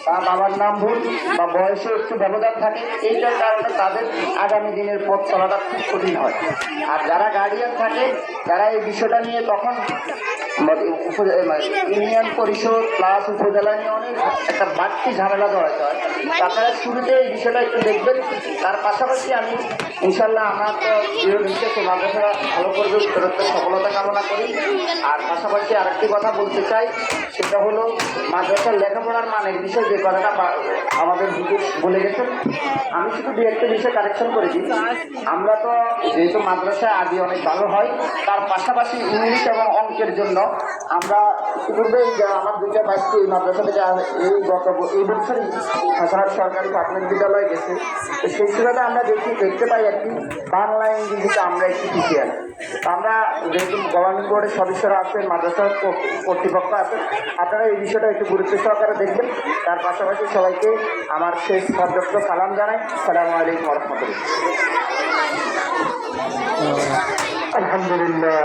বা বাবার নাম ভুল বা বয়সে একটু ব্যবধান থাকে, এইটার কারণে তাদের আগামী দিনের পথ চলাটা খুব কঠিন হয়। আর যারা গার্ডিয়ান থাকে তারা এই বিষয়টা নিয়ে তখন ইউনিয়ন পরিষদ প্লাস উপজেলা নিয়ে অনেক একটা বাড়তি ঝামেলা জড়াতে হয়। আপনারা শুরুতে এই বিষয়টা একটু দেখবেন। তার পাশাপাশি আমি ইনশাল্লাহ আমার তো প্রিয় নির্দেশ মাদ্রাসারা ভালো করবে, উত্তরোত্তর সফলতা কামনা করি। আর পাশাপাশি আরেকটি কথা বলতে চাই, সেটা হলো মাদ্রাসার লেখাপড়ার মানের বিষয় যে কথাটা আমাদের হুজুর বলে গেছেন, আমি শুধু দু একটা বিষয় কারেকশন করেছি। আমরা তো যেহেতু মাদ্রাসা আদি অনেক ভালো হয়, তার পাশাপাশি ইংলিশ এবং অঙ্কের জন্য আমরা ইতিপূর্বে আমার দুইটা বাইককে এই মাদ্রাসা থেকে এই বছরই হাসানাত সরকারি প্রাথমিক বিদ্যালয়ে গেছে। তো সেই সুবাদে আমরা দেখতে পাই আর কি বাংলা ইংরেজিতে আমরা একটু পিছিয়ে আছি। আমরা যেহেতু গভর্নমেন্ট বোর্ডের সদস্যরা আছেন, মাদ্রাসার কর্তৃপক্ষ আছেন, আপনারা এই বিষয়টা একটু গুরুত্ব সহকারে দেখবেন। তার পাশাপাশি সবাইকে আমার শেষ পর্যন্ত সালাম জানাই। আসসালামু আলাইকুম রহমতুল্লাহ। আলহামদুলিল্লাহ।